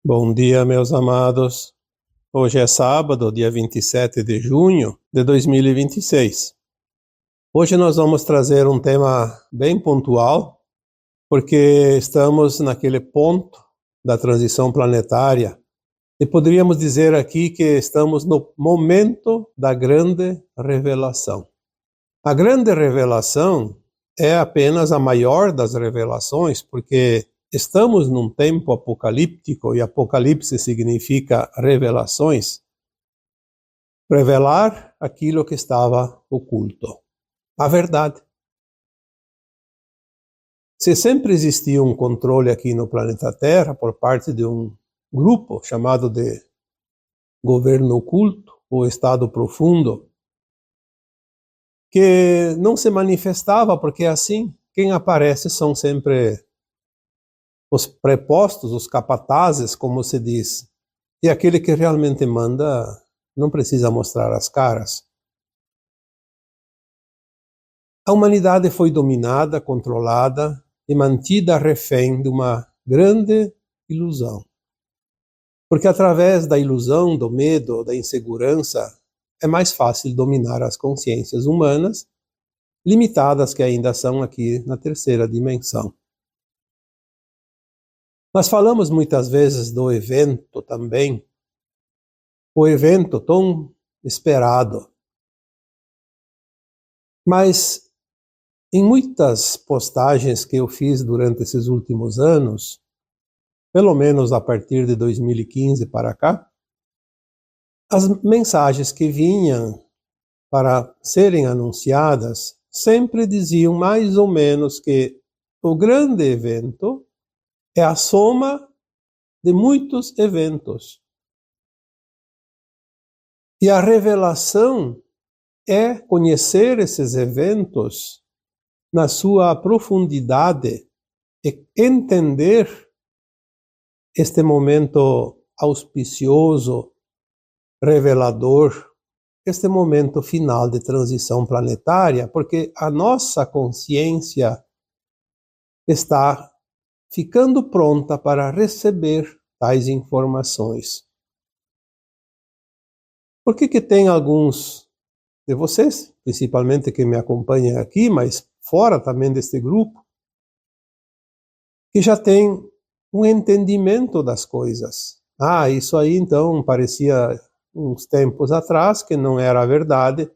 Bom dia, meus amados. Hoje é sábado, dia 27 de junho de 2026. Hoje nós vamos trazer um tema bem pontual, porque estamos naquele ponto da transição planetária e poderíamos dizer aqui que estamos no momento da grande revelação. A grande revelação é apenas a maior das revelações, porque estamos num tempo apocalíptico, e Apocalipse significa revelações, revelar aquilo que estava oculto, a verdade. Se sempre existiu um controle aqui no planeta Terra por parte de um grupo chamado de governo oculto, ou estado profundo, que não se manifestava, porque assim, quem aparece são sempre os prepostos, os capatazes, como se diz. E aquele que realmente manda não precisa mostrar as caras. A humanidade foi dominada, controlada e mantida refém de uma grande ilusão. Porque através da ilusão, do medo, da insegurança, é mais fácil dominar as consciências humanas, limitadas que ainda são aqui na terceira dimensão. Nós falamos muitas vezes do evento também, o evento tão esperado. Mas em muitas postagens que eu fiz durante esses últimos anos, pelo menos a partir de 2015 para cá, as mensagens que vinham para serem anunciadas sempre diziam mais ou menos que o grande evento é a soma de muitos eventos. E a revelação é conhecer esses eventos na sua profundidade e entender este momento auspicioso, revelador, este momento final de transição planetária, porque a nossa consciência está ficando pronta para receber tais informações. Por que tem alguns de vocês, principalmente que me acompanham aqui, mas fora também deste grupo, que já tem um entendimento das coisas? Ah, isso aí então parecia uns tempos atrás que não era a verdade,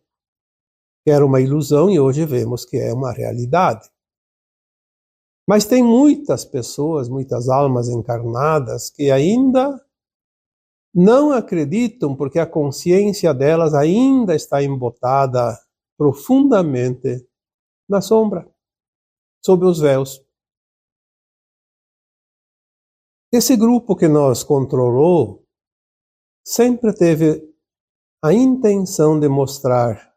que era uma ilusão, e hoje vemos que é uma realidade. Mas tem muitas pessoas, muitas almas encarnadas que ainda não acreditam, porque a consciência delas ainda está embotada profundamente na sombra, sob os véus. Esse grupo que nos controlou sempre teve a intenção de mostrar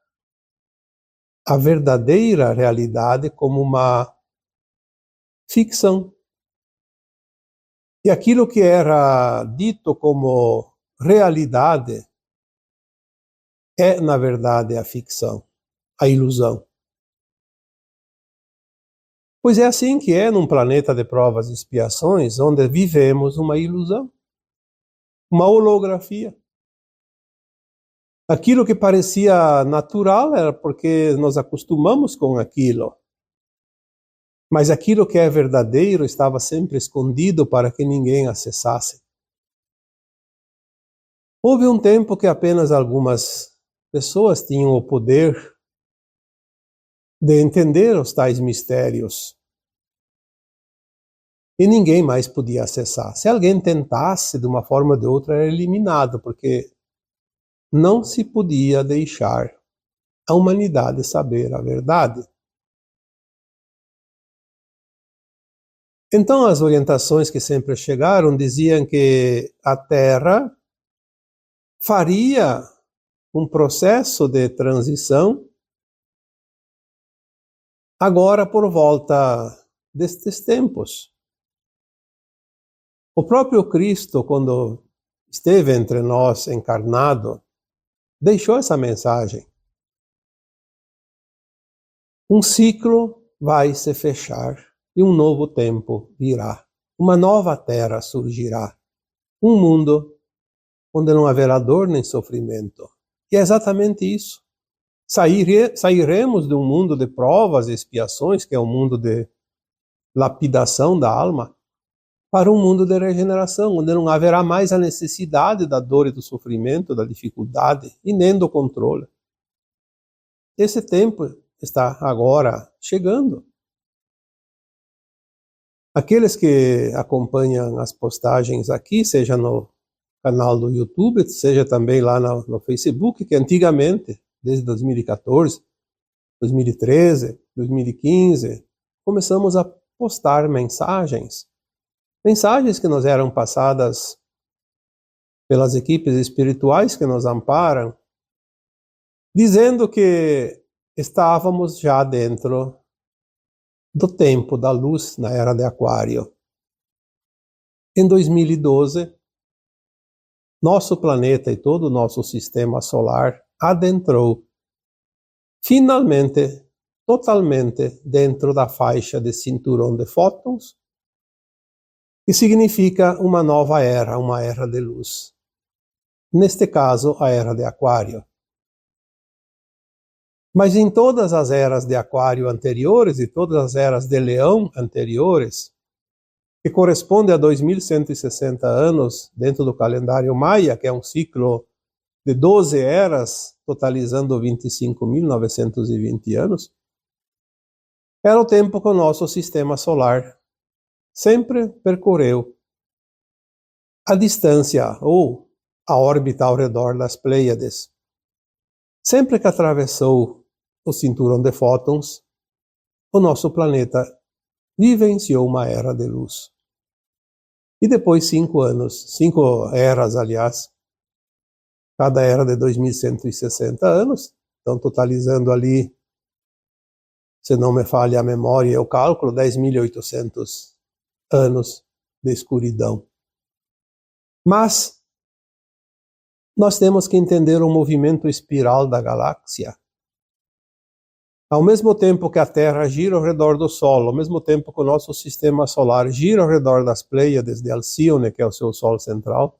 a verdadeira realidade como uma ficção. E aquilo que era dito como realidade é, na verdade, a ficção, a ilusão. Pois é assim que é num planeta de provas e expiações, onde vivemos uma ilusão, uma holografia. Aquilo que parecia natural era porque nos acostumamos com aquilo. Mas aquilo que é verdadeiro estava sempre escondido para que ninguém acessasse. Houve um tempo que apenas algumas pessoas tinham o poder de entender os tais mistérios. E ninguém mais podia acessar. Se alguém tentasse, de uma forma ou de outra, era eliminado, porque não se podia deixar a humanidade saber a verdade. Então, as orientações que sempre chegaram diziam que a Terra faria um processo de transição agora por volta destes tempos. O próprio Cristo, quando esteve entre nós encarnado, deixou essa mensagem. Um ciclo vai se fechar e um novo tempo virá. Uma nova terra surgirá. um mundo onde não haverá dor nem sofrimento. E é exatamente isso. Sairemos de um mundo de provas e expiações, que é um mundo de lapidação da alma, para um mundo de regeneração, onde não haverá mais a necessidade da dor e do sofrimento, da dificuldade e nem do controle. Esse tempo está agora chegando. Aqueles que acompanham as postagens aqui, seja no canal do YouTube, seja também lá no Facebook, que antigamente, desde 2014, 2013, 2015, começamos a postar mensagens que nos eram passadas pelas equipes espirituais que nos amparam, dizendo que estávamos já dentro do tempo da luz na era de Aquário. Em 2012, nosso planeta e todo o nosso sistema solar adentrou finalmente, totalmente dentro da faixa de cinturão de fótons, que significa uma nova era, uma era de luz. Neste caso, a era de Aquário. Mas em todas as eras de Aquário anteriores e todas as eras de Leão anteriores, que corresponde a 2160 anos dentro do calendário Maia, que é um ciclo de 12 eras, totalizando 25.920 anos, era o tempo que o nosso sistema solar sempre percorreu a distância ou a órbita ao redor das Pleiades. Sempre que atravessou o cinturão de fótons, o nosso planeta vivenciou uma era de luz. E depois 5 eras, aliás, cada era de 2160 anos, então totalizando ali, se não me falha a memória e o cálculo, 10.800 anos de escuridão. Mas nós temos que entender o movimento espiral da galáxia. Ao mesmo tempo que a Terra gira ao redor do Sol, ao mesmo tempo que o nosso sistema solar gira ao redor das Pleiades de Alcíone, que é o seu Sol central,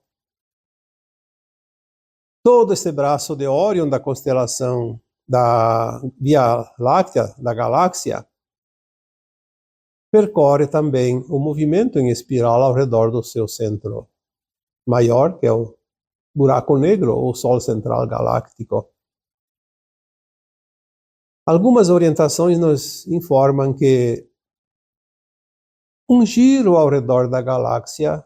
todo esse braço de Órion da constelação da Via Láctea, da galáxia, percorre também o movimento em espiral ao redor do seu centro maior, que é o buraco negro, ou Sol central galáctico. Algumas orientações nos informam que um giro ao redor da galáxia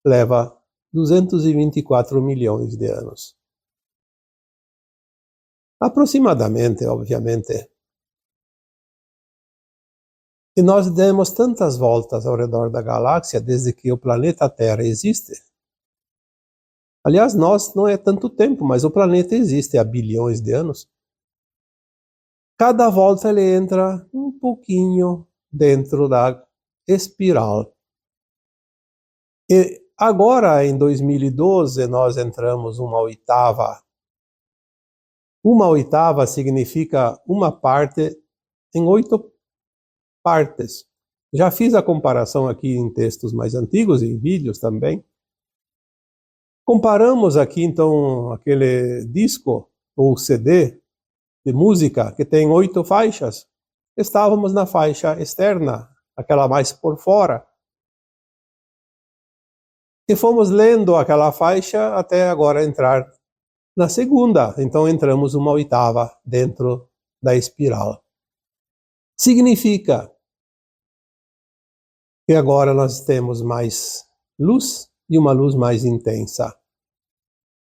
leva 224 milhões de anos. Aproximadamente, obviamente. E nós demos tantas voltas ao redor da galáxia desde que o planeta Terra existe. Aliás, nós não é tanto tempo, mas o planeta existe há bilhões de anos. Cada volta ele entra um pouquinho dentro da espiral. E agora, em 2012, nós entramos uma oitava. Uma oitava significa uma parte em 8 partes. Já fiz a comparação aqui em textos mais antigos e em vídeos também. Comparamos aqui, então, aquele disco ou CD de música que tem 8 faixas. Estávamos na faixa externa, aquela mais por fora. E fomos lendo aquela faixa até agora entrar na segunda. Então entramos uma oitava dentro da espiral. Significa que agora nós temos mais luz e uma luz mais intensa.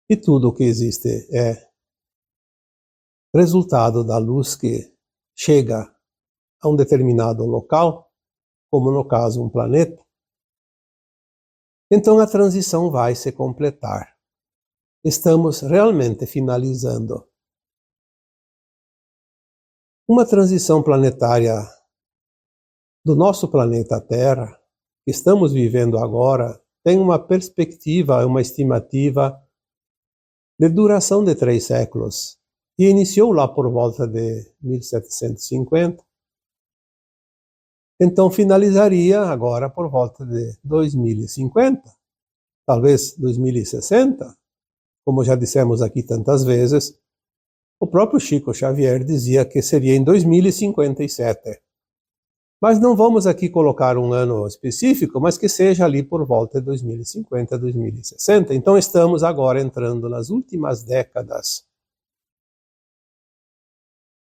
E tudo o que existe é resultado da luz que chega a um determinado local, como no caso um planeta. Então a transição vai se completar. Estamos realmente finalizando. Uma transição planetária do nosso planeta Terra, que estamos vivendo agora, tem uma perspectiva, uma estimativa de duração de 3 séculos. E iniciou lá por volta de 1750. Então finalizaria agora por volta de 2050. talvez 2060, como já dissemos aqui tantas vezes, o próprio Chico Xavier dizia que seria em 2057. Mas não vamos aqui colocar um ano específico, mas que seja ali por volta de 2050, 2060. Então estamos agora entrando nas últimas décadas.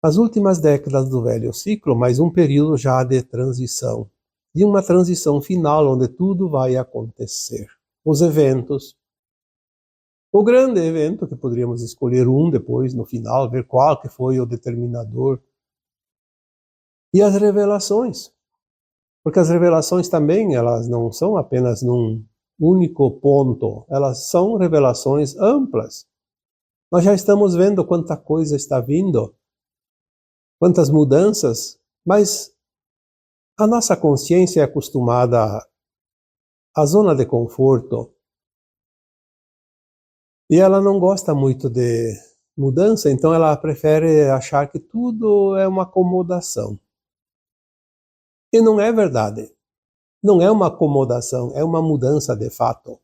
As últimas décadas do velho ciclo, mas um período já de transição. E uma transição final onde tudo vai acontecer. Os eventos. O grande evento, que poderíamos escolher um depois, no final, ver qual que foi o determinador. E as revelações. Porque as revelações também, elas não são apenas num único ponto. Elas são revelações amplas. Nós já estamos vendo quanta coisa está vindo, quantas mudanças, mas a nossa consciência é acostumada à zona de conforto. E ela não gosta muito de mudança, então ela prefere achar que tudo é uma acomodação. E não é verdade. Não é uma acomodação, é uma mudança de fato.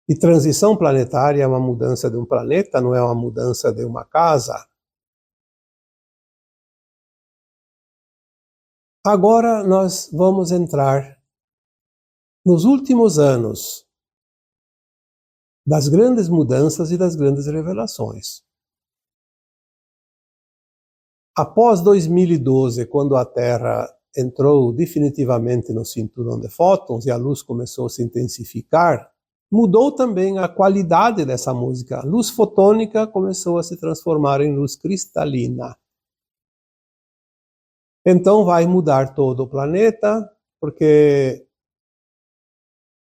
E transição planetária é uma mudança de um planeta, não é uma mudança de uma casa. Agora nós vamos entrar nos últimos anos das grandes mudanças e das grandes revelações. Após 2012, quando a Terra entrou definitivamente no cinturão de fótons e a luz começou a se intensificar, mudou também a qualidade dessa música. A luz fotônica começou a se transformar em luz cristalina. Então vai mudar todo o planeta, porque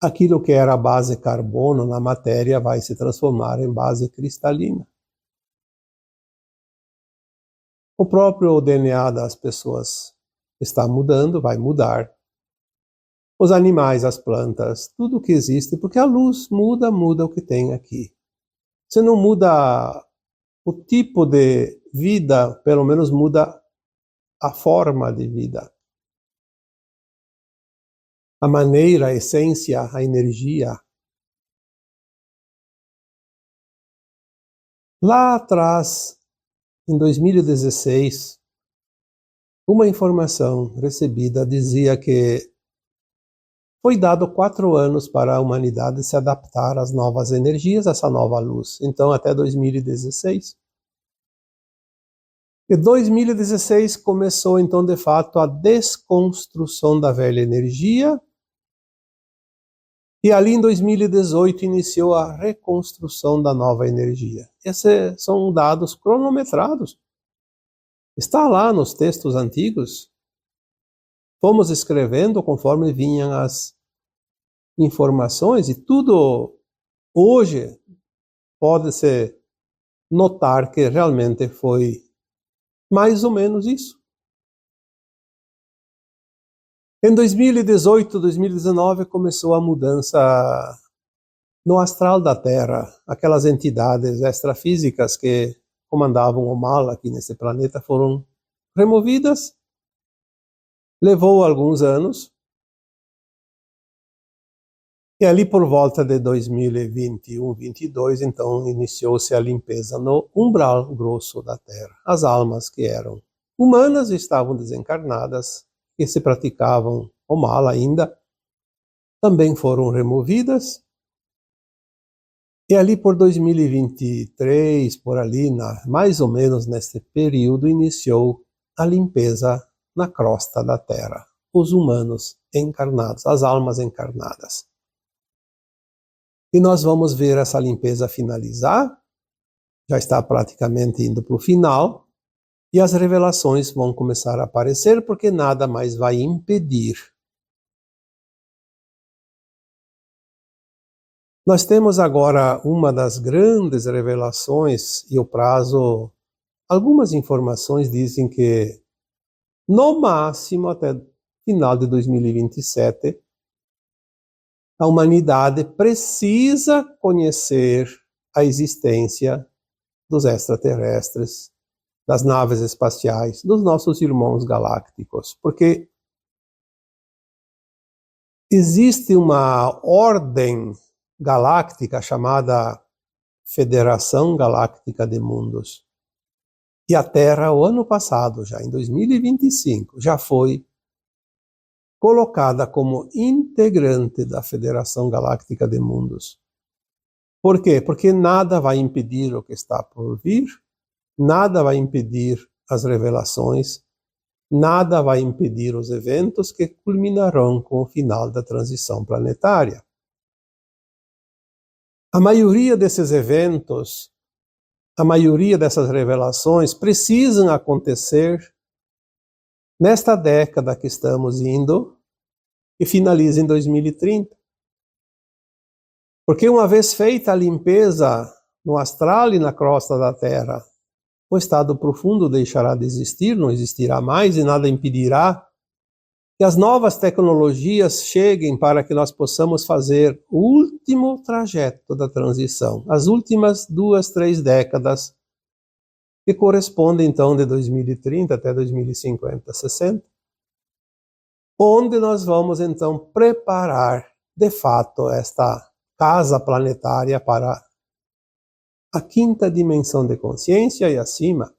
aquilo que era a base carbono na matéria vai se transformar em base cristalina. O próprio DNA das pessoas está mudando, vai mudar. Os animais, as plantas, tudo que existe, porque a luz muda o que tem aqui. Se não muda o tipo de vida, pelo menos muda a forma de vida. A maneira, a essência, a energia. Lá atrás, em 2016, uma informação recebida dizia que foi dado 4 anos para a humanidade se adaptar às novas energias, a essa nova luz. Então, até 2016. E 2016 começou, então, de fato, a desconstrução da velha energia. E ali em 2018 iniciou a reconstrução da nova energia. Esses são dados cronometrados. Está lá nos textos antigos. Fomos escrevendo conforme vinham as informações e tudo hoje pode-se notar que realmente foi mais ou menos isso. Em 2018, 2019 começou a mudança no astral da Terra. Aquelas entidades extrafísicas que comandavam o mal aqui nesse planeta foram removidas. Levou alguns anos. E ali por volta de 2021, 22, então iniciou-se a limpeza no umbral grosso da Terra. As almas que eram humanas estavam desencarnadas, que se praticavam o mal ainda, também foram removidas. E ali por 2023, por ali, mais ou menos nesse período, iniciou a limpeza na crosta da Terra. Os humanos encarnados, as almas encarnadas. E nós vamos ver essa limpeza finalizar, já está praticamente indo para o final, e as revelações vão começar a aparecer, porque nada mais vai impedir. Nós temos agora uma das grandes revelações, e o prazo, algumas informações dizem que, no máximo até final de 2027, a humanidade precisa conhecer a existência dos extraterrestres, das naves espaciais, dos nossos irmãos galácticos, porque existe uma ordem galáctica chamada Federação Galáctica de Mundos. E a Terra, o ano passado, já em 2025, já foi colocada como integrante da Federação Galáctica de Mundos. Por quê? Porque nada vai impedir o que está por vir, nada vai impedir as revelações, nada vai impedir os eventos que culminarão com o final da transição planetária. A maioria desses eventos, a maioria dessas revelações precisam acontecer nesta década que estamos indo e finaliza em 2030. Porque uma vez feita a limpeza no astral e na crosta da Terra, o estado profundo deixará de existir, não existirá mais e nada impedirá que as novas tecnologias cheguem para que nós possamos fazer o último trajeto da transição, as últimas 2, 3 décadas, que correspondem então de 2030 até 2050, 60, onde nós vamos então preparar de fato esta casa planetária para a quinta dimensão de consciência e acima,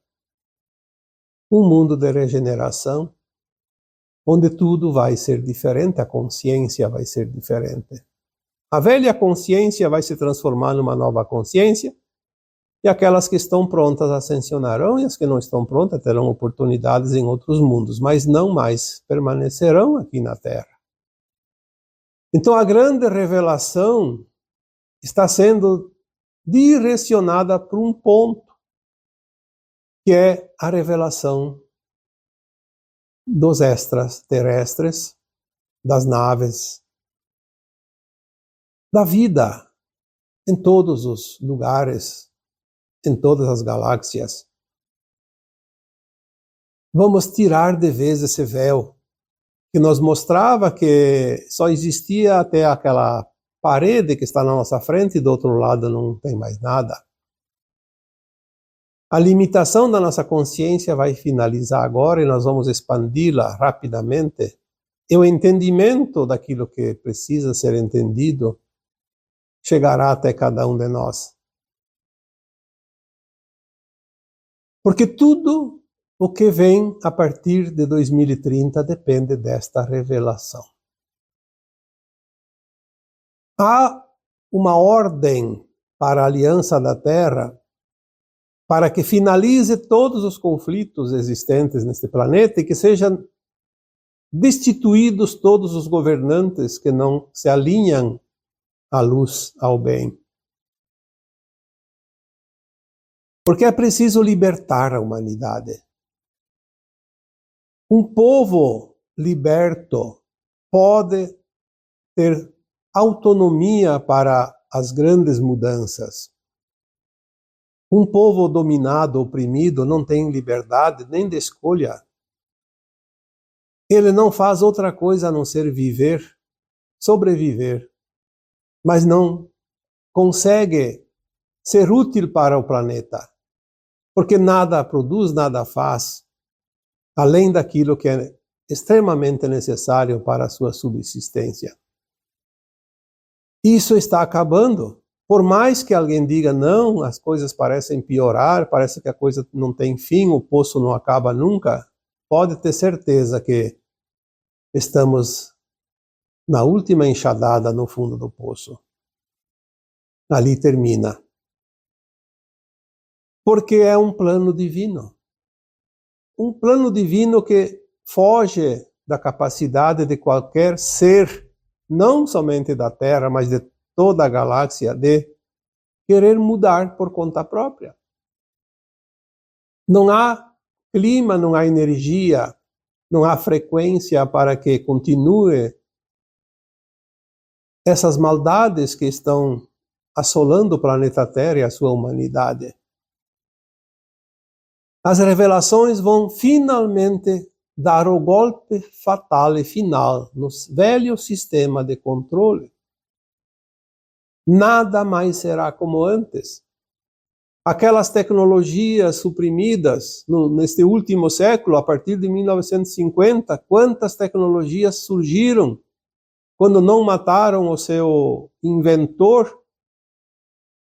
um mundo de regeneração, onde tudo vai ser diferente, a consciência vai ser diferente. A velha consciência vai se transformar numa nova consciência, e aquelas que estão prontas ascensionarão, e as que não estão prontas terão oportunidades em outros mundos, mas não mais permanecerão aqui na Terra. Então a grande revelação está sendo direcionada para um ponto, que é a revelação dos extraterrestres, das naves, da vida em todos os lugares, em todas as galáxias. Vamos tirar de vez esse véu que nos mostrava que só existia até aquela parede que está na nossa frente e do outro lado não tem mais nada. A limitação da nossa consciência vai finalizar agora e nós vamos expandi-la rapidamente. E o entendimento daquilo que precisa ser entendido chegará até cada um de nós. Porque tudo o que vem a partir de 2030 depende desta revelação. Há uma ordem para a Aliança da Terra para que finalize todos os conflitos existentes neste planeta e que sejam destituídos todos os governantes que não se alinham à luz, ao bem. Porque é preciso libertar a humanidade. Um povo liberto pode ter autonomia para as grandes mudanças. Um povo dominado, oprimido, não tem liberdade nem de escolha. Ele não faz outra coisa a não ser viver, sobreviver, mas não consegue ser útil para o planeta, porque nada produz, nada faz, além daquilo que é extremamente necessário para a sua subsistência. Isso está acabando. Por mais que alguém diga, não, as coisas parecem piorar, parece que a coisa não tem fim, o poço não acaba nunca, pode ter certeza que estamos na última enxadada no fundo do poço. Ali termina. Porque é um plano divino. Um plano divino que foge da capacidade de qualquer ser, não somente da Terra, mas de toda a galáxia, de querer mudar por conta própria. Não há clima, não há energia, não há frequência para que continue essas maldades que estão assolando o planeta Terra e a sua humanidade. As revelações vão finalmente dar o golpe fatal e final no velho sistema de controle. Nada mais será como antes. Aquelas tecnologias suprimidas neste último século, a partir de 1950, quantas tecnologias surgiram quando não mataram o seu inventor,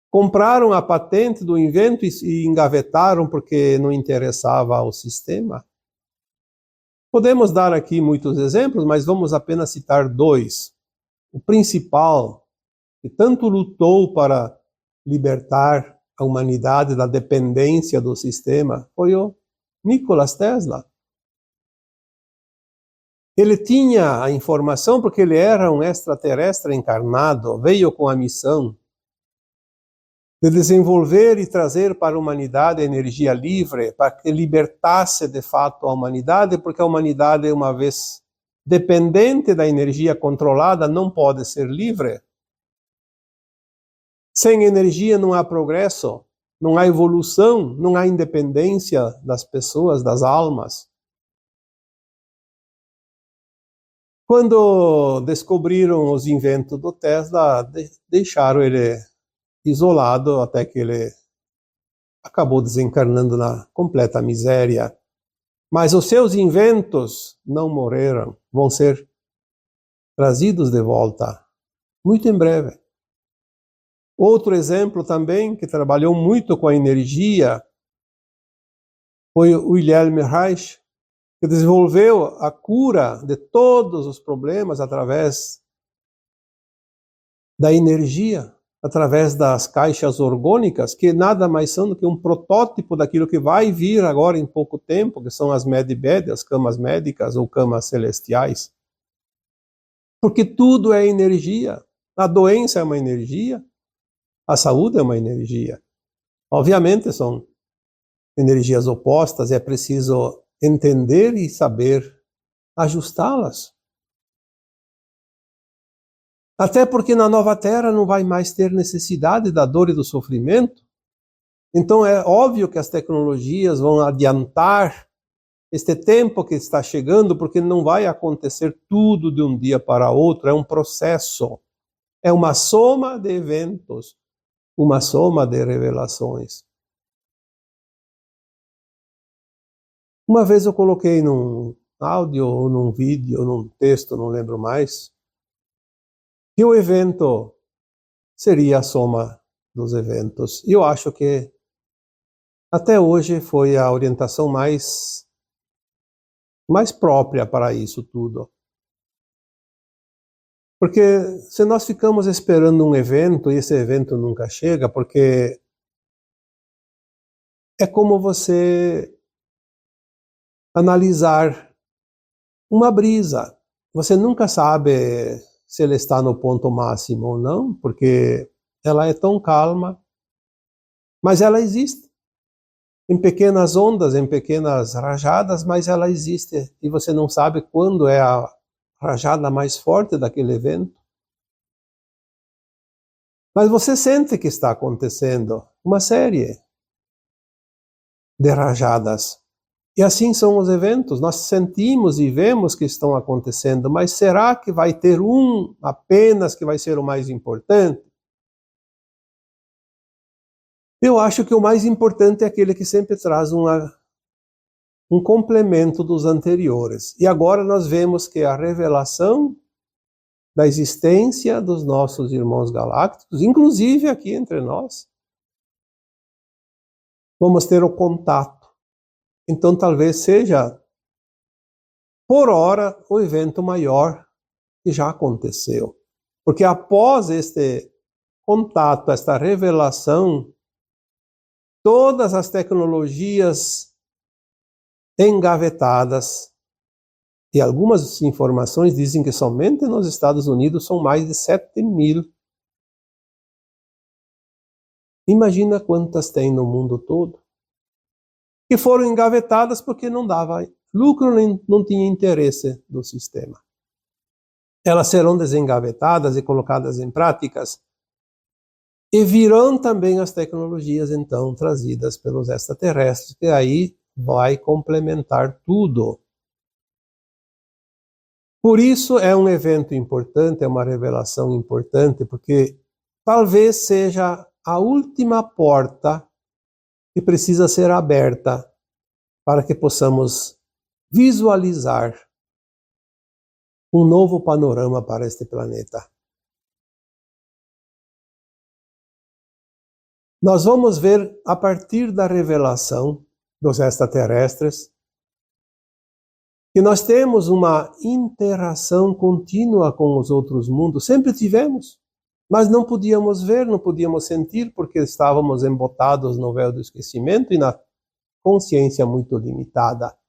compraram a patente do invento e engavetaram porque não interessava ao sistema. Podemos dar aqui muitos exemplos, mas vamos apenas citar dois. O principal, que tanto lutou para libertar a humanidade da dependência do sistema, foi o Nikola Tesla. Ele tinha a informação porque ele era um extraterrestre encarnado, veio com a missão de desenvolver e trazer para a humanidade a energia livre, para que libertasse de fato a humanidade, porque a humanidade, uma vez dependente da energia controlada, não pode ser livre. Sem energia não há progresso, não há evolução, não há independência das pessoas, das almas. Quando descobriram os inventos do Tesla, deixaram ele isolado até que ele acabou desencarnando na completa miséria. Mas os seus inventos não morreram, vão ser trazidos de volta muito em breve. Outro exemplo também, que trabalhou muito com a energia, foi o Wilhelm Reich, que desenvolveu a cura de todos os problemas através da energia, através das caixas orgânicas, que nada mais são do que um protótipo daquilo que vai vir agora em pouco tempo, que são as medbed, as camas médicas ou camas celestiais. Porque tudo é energia. A doença é uma energia, a saúde é uma energia. Obviamente são energias opostas, é preciso entender e saber ajustá-las. Até porque na nova terra não vai mais ter necessidade da dor e do sofrimento. Então é óbvio que as tecnologias vão adiantar este tempo que está chegando, porque não vai acontecer tudo de um dia para outro, é um processo. É uma soma de eventos, uma soma de revelações. Uma vez eu coloquei num áudio, ou num vídeo, ou num texto, não lembro mais, que o evento seria a soma dos eventos. E eu acho que até hoje foi a orientação mais própria para isso tudo. Porque se nós ficamos esperando um evento e esse evento nunca chega, porque é como você analisar uma brisa. Você nunca sabe se ela está no ponto máximo ou não, porque ela é tão calma, mas ela existe. Em pequenas ondas, em pequenas rajadas, mas ela existe. E você não sabe quando é a rajada mais forte daquele evento. Mas você sente que está acontecendo uma série de rajadas. E assim são os eventos, nós sentimos e vemos que estão acontecendo, mas será que vai ter um apenas que vai ser o mais importante? Eu acho que o mais importante é aquele que sempre traz um complemento dos anteriores. E agora nós vemos que a revelação da existência dos nossos irmãos galácticos, inclusive aqui entre nós, vamos ter o contato. Então talvez seja, por hora, o evento maior que já aconteceu. Porque após este contato, esta revelação, todas as tecnologias engavetadas, e algumas informações dizem que somente nos Estados Unidos são mais de 7.000. Imagina quantas tem no mundo todo. Que foram engavetadas porque não dava lucro, nem não tinha interesse do sistema. Elas serão desengavetadas e colocadas em práticas, e virão também as tecnologias então trazidas pelos extraterrestres, que aí vai complementar tudo. Por isso é um evento importante, é uma revelação importante, porque talvez seja a última porta que precisa ser aberta para que possamos visualizar um novo panorama para este planeta. Nós vamos ver, a partir da revelação dos extraterrestres, que nós temos uma interação contínua com os outros mundos. Sempre tivemos, mas não podíamos ver, não podíamos sentir, porque estávamos embotados no véu do esquecimento e na consciência muito limitada.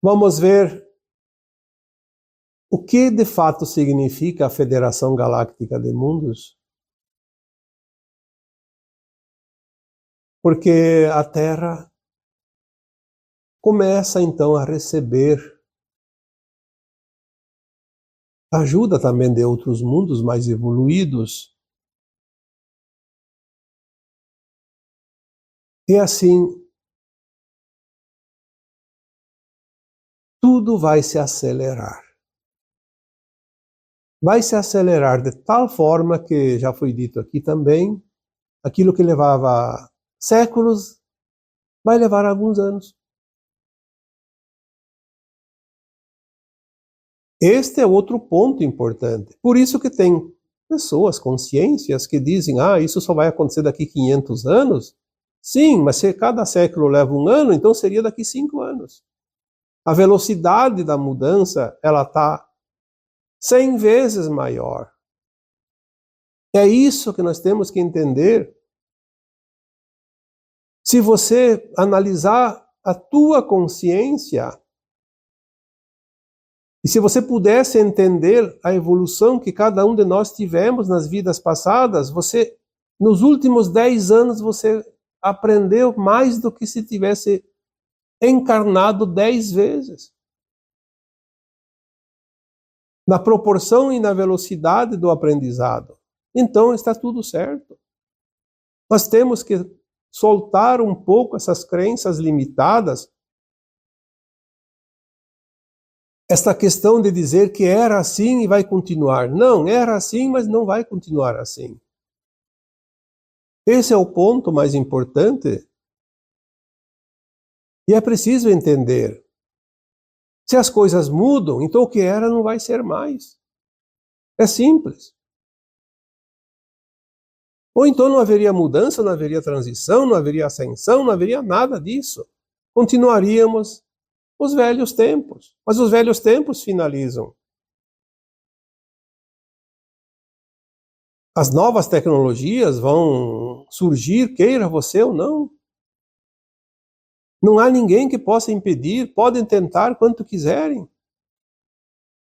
Vamos ver o que de fato significa a Federação Galáctica de Mundos. Porque a Terra começa então a receber ajuda também de outros mundos mais evoluídos. E assim, tudo vai se acelerar. Vai se acelerar de tal forma que, já foi dito aqui também, aquilo que levava séculos vai levar alguns anos. Este é outro ponto importante. Por isso que tem pessoas, consciências, que dizem, isso só vai acontecer daqui 500 anos. Sim, mas se cada século leva um ano, então seria daqui 5 anos. A velocidade da mudança, ela está 100 vezes maior. É isso que nós temos que entender. Se você analisar a tua consciência, e se você pudesse entender a evolução que cada um de nós tivemos nas vidas passadas, você, nos últimos 10 anos, você aprendeu mais do que se tivesse encarnado 10 vezes. Na proporção e na velocidade do aprendizado. Então está tudo certo. Nós temos que soltar um pouco essas crenças limitadas. Esta questão de dizer que era assim e vai continuar. Não, era assim, mas não vai continuar assim. Esse é o ponto mais importante. E é preciso entender. Se as coisas mudam, então o que era não vai ser mais. É simples. Ou então não haveria mudança, não haveria transição, não haveria ascensão, não haveria nada disso. Continuaríamos os velhos tempos. Mas os velhos tempos finalizam. As novas tecnologias vão surgir, queira você ou não. Não há ninguém que possa impedir, podem tentar quanto quiserem.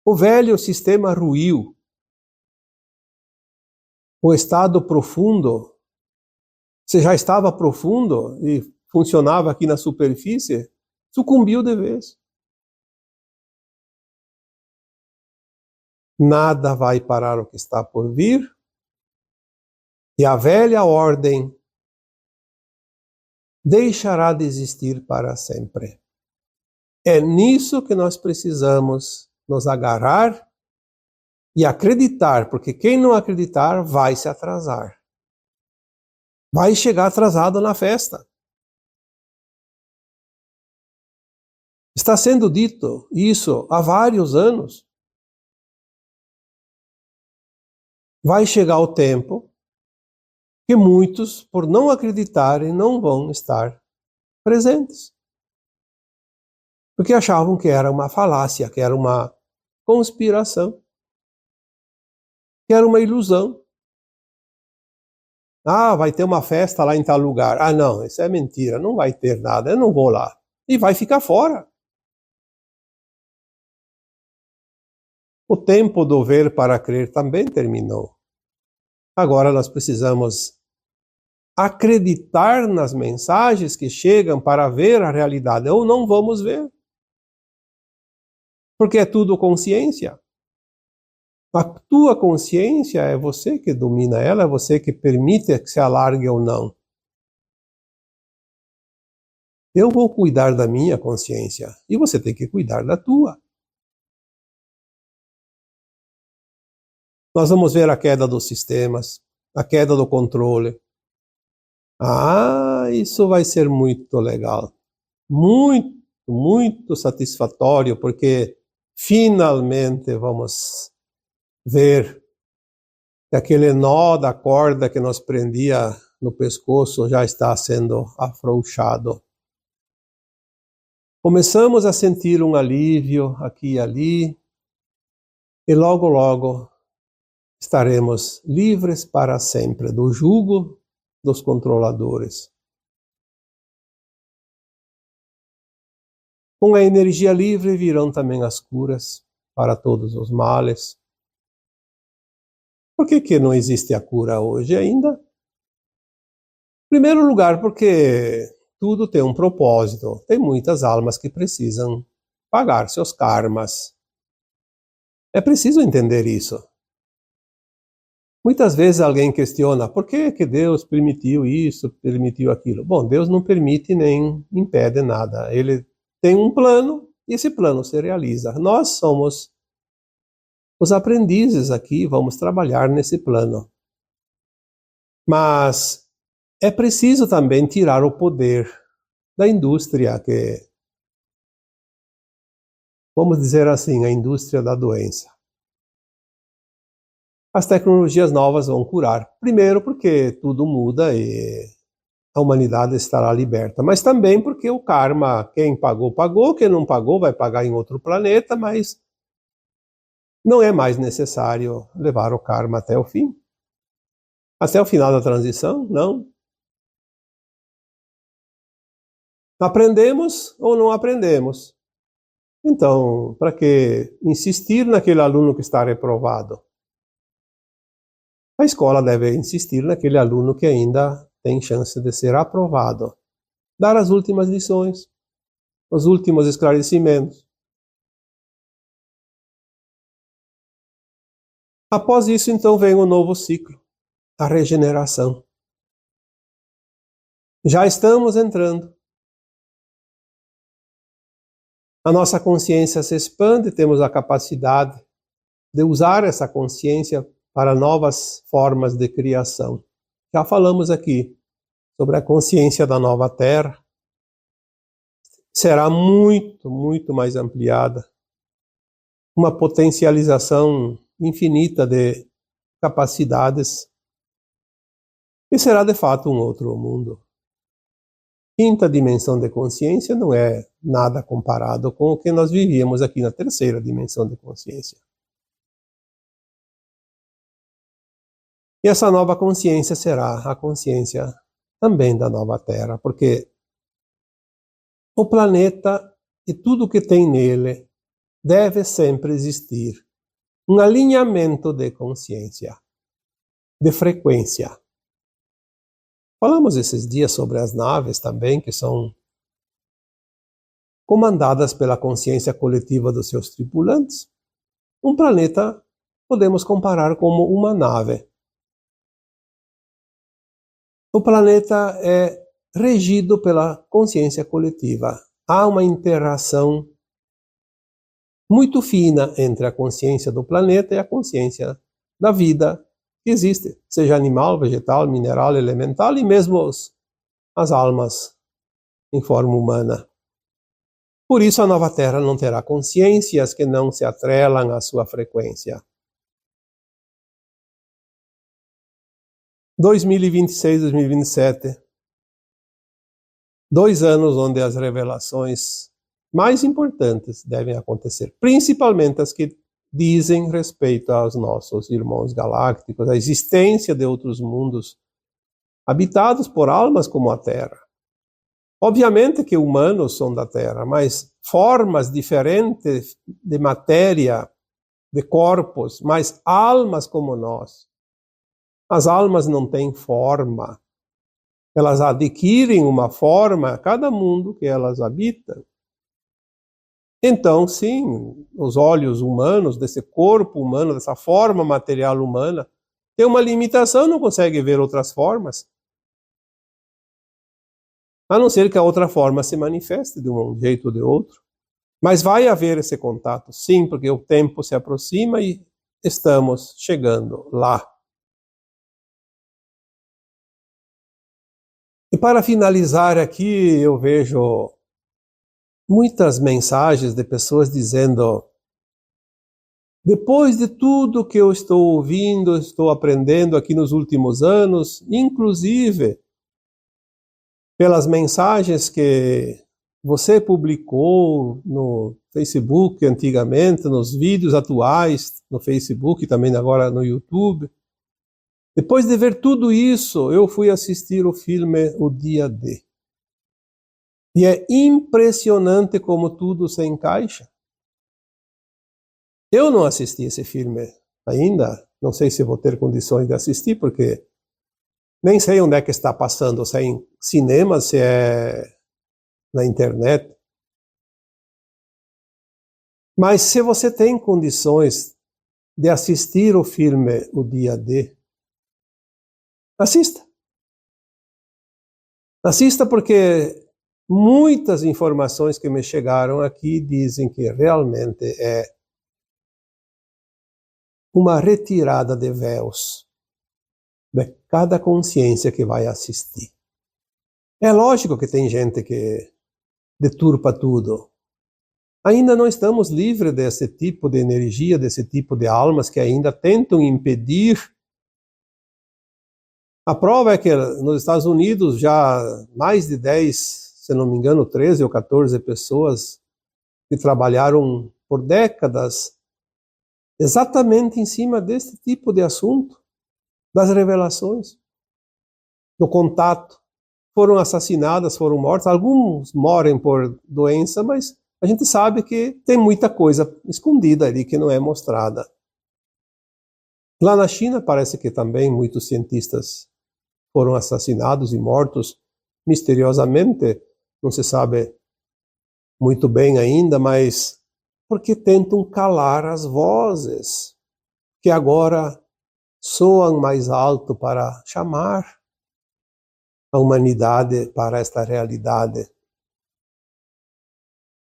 O velho sistema ruiu. O estado profundo, se já estava profundo e funcionava aqui na superfície, sucumbiu de vez. Nada vai parar o que está por vir. E a velha ordem deixará de existir para sempre. É nisso que nós precisamos nos agarrar e acreditar, porque quem não acreditar vai se atrasar. Vai chegar atrasado na festa. Está sendo dito isso há vários anos. Vai chegar o tempo que muitos, por não acreditarem, não vão estar presentes. Porque achavam que era uma falácia, que era uma conspiração, que era uma ilusão. Vai ter uma festa lá em tal lugar. Não, isso é mentira, não vai ter nada, eu não vou lá. E vai ficar fora. O tempo do ver para crer também terminou. Agora nós precisamos acreditar nas mensagens que chegam para ver a realidade, ou não vamos ver. Porque é tudo consciência. A tua consciência é você que domina ela, é você que permite que se alargue ou não. Eu vou cuidar da minha consciência e você tem que cuidar da tua. Nós vamos ver a queda dos sistemas, a queda do controle. Isso vai ser muito legal. Muito, muito satisfatório, porque finalmente vamos ver que aquele nó da corda que nos prendia no pescoço já está sendo afrouxado. Começamos a sentir um alívio aqui e ali, e logo, logo estaremos livres para sempre do jugo dos controladores. Com a energia livre virão também as curas para todos os males. Por que não existe a cura hoje ainda? Em primeiro lugar, porque tudo tem um propósito. Tem muitas almas que precisam pagar seus karmas. É preciso entender isso. Muitas vezes alguém questiona por que Deus permitiu isso, permitiu aquilo. Bom, Deus não permite nem impede nada. Ele tem um plano e esse plano se realiza. Nós somos os aprendizes aqui, vamos trabalhar nesse plano. Mas é preciso também tirar o poder da indústria que, vamos dizer assim, a indústria da doença. As tecnologias novas vão curar. Primeiro porque tudo muda e a humanidade estará liberta. Mas também porque o karma, quem pagou, pagou. Quem não pagou vai pagar em outro planeta, mas não é mais necessário levar o karma até o fim. Até o final da transição, não. Aprendemos ou não aprendemos? Então, para que insistir naquele aluno que está reprovado? A escola deve insistir naquele aluno que ainda tem chance de ser aprovado. Dar as últimas lições, os últimos esclarecimentos. Após isso, então, vem o novo ciclo, a regeneração. Já estamos entrando. A nossa consciência se expande, temos a capacidade de usar essa consciência para novas formas de criação. Já falamos aqui sobre a consciência da nova Terra. Será muito, muito mais ampliada. Uma potencialização infinita de capacidades. E será de fato um outro mundo. Quinta dimensão de consciência não é nada comparado com o que nós vivíamos aqui na terceira dimensão de consciência. E essa nova consciência será a consciência também da nova Terra, porque o planeta e tudo que tem nele deve sempre existir um alinhamento de consciência, de frequência. Falamos esses dias sobre as naves também, que são comandadas pela consciência coletiva dos seus tripulantes. Um planeta podemos comparar como uma nave. O planeta é regido pela consciência coletiva. Há uma interação muito fina entre a consciência do planeta e a consciência da vida que existe, seja animal, vegetal, mineral, elemental e mesmo as almas em forma humana. Por isso a nova Terra não terá consciências que não se atrelam à sua frequência. 2026, 2027, 2 anos onde as revelações mais importantes devem acontecer, principalmente as que dizem respeito aos nossos irmãos galácticos, a existência de outros mundos habitados por almas como a Terra. Obviamente que humanos são da Terra, mas formas diferentes de matéria, de corpos, mas almas como nós. As almas não têm forma. Elas adquirem uma forma a cada mundo que elas habitam. Então, sim, os olhos humanos, desse corpo humano, dessa forma material humana, tem uma limitação, não consegue ver outras formas. A não ser que a outra forma se manifeste de um jeito ou de outro. Mas vai haver esse contato, sim, porque o tempo se aproxima e estamos chegando lá. E para finalizar aqui, eu vejo muitas mensagens de pessoas dizendo: Depois de tudo que eu estou ouvindo, estou aprendendo aqui nos últimos anos, inclusive pelas mensagens que você publicou no Facebook antigamente, nos vídeos atuais no Facebook e também agora no YouTube. Depois de ver tudo isso, eu fui assistir o filme O Dia D. E é impressionante como tudo se encaixa. Eu não assisti esse filme ainda, não sei se vou ter condições de assistir, porque nem sei onde é que está passando, se é em cinema, se é na internet. Mas se você tem condições de assistir o filme O Dia D, assista. Assista porque muitas informações que me chegaram aqui dizem que realmente é uma retirada de véus de cada consciência que vai assistir. É lógico que tem gente que deturpa tudo. Ainda não estamos livres desse tipo de energia, desse tipo de almas que ainda tentam impedir. A prova é que nos Estados Unidos já mais de 10, se não me engano, 13 ou 14 pessoas que trabalharam por décadas exatamente em cima desse tipo de assunto, das revelações, do contato. Foram assassinadas, foram mortas, alguns morrem por doença, mas a gente sabe que tem muita coisa escondida ali que não é mostrada. Lá na China parece que também muitos cientistas foram assassinados e mortos misteriosamente, não se sabe muito bem ainda, mas porque tentam calar as vozes que agora soam mais alto para chamar a humanidade para esta realidade.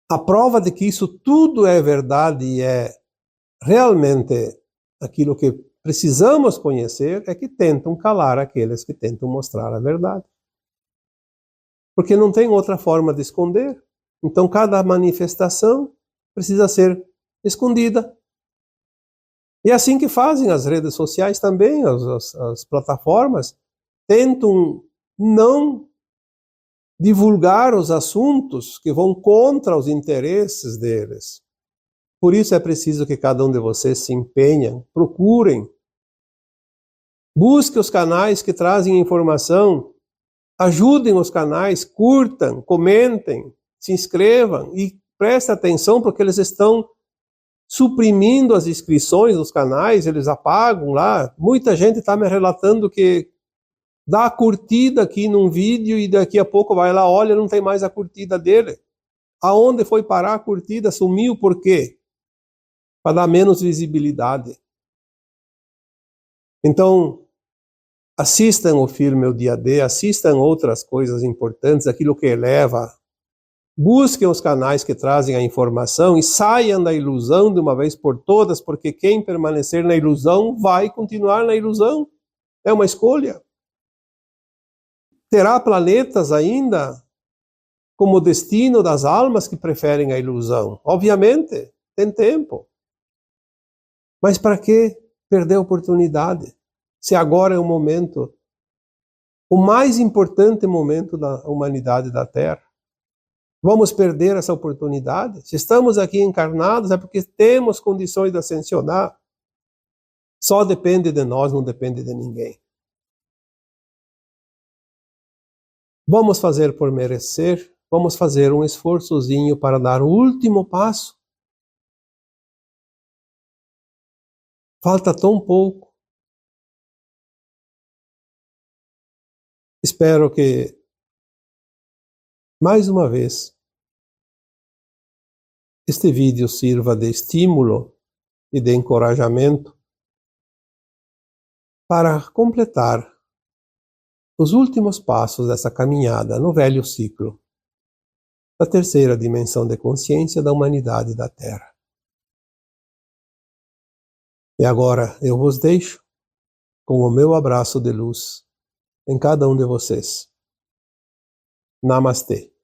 A prova de que isso tudo é verdade e é realmente aquilo que precisamos conhecer é que tentam calar aqueles que tentam mostrar a verdade. Porque não tem outra forma de esconder. Então cada manifestação precisa ser escondida. E é assim que fazem as redes sociais também, as plataformas, tentam não divulgar os assuntos que vão contra os interesses deles. Por isso é preciso que cada um de vocês se empenhem, procurem, busquem os canais que trazem informação, ajudem os canais, curtam, comentem, se inscrevam e prestem atenção porque eles estão suprimindo as inscrições dos canais, eles apagam lá. Muita gente está me relatando que dá a curtida aqui num vídeo e daqui a pouco vai lá, olha, não tem mais a curtida dele. Aonde foi parar a curtida? Sumiu por quê? Para dar menos visibilidade. Então, assistam o filme O Dia D, assistam outras coisas importantes, aquilo que eleva. Busquem os canais que trazem a informação e saiam da ilusão de uma vez por todas, porque quem permanecer na ilusão vai continuar na ilusão. É uma escolha. Terá planetas ainda como destino das almas que preferem a ilusão. Obviamente, tem tempo. Mas para que perder a oportunidade? Se agora é o momento, o mais importante momento da humanidade da Terra. Vamos perder essa oportunidade? Se estamos aqui encarnados é porque temos condições de ascensionar. Só depende de nós, não depende de ninguém. Vamos fazer por merecer, vamos fazer um esforçozinho para dar o último passo. Falta tão pouco. Espero que, mais uma vez, este vídeo sirva de estímulo e de encorajamento para completar os últimos passos dessa caminhada no velho ciclo da terceira dimensão de consciência da humanidade da Terra. E agora eu vos deixo com o meu abraço de luz em cada um de vocês. Namastê.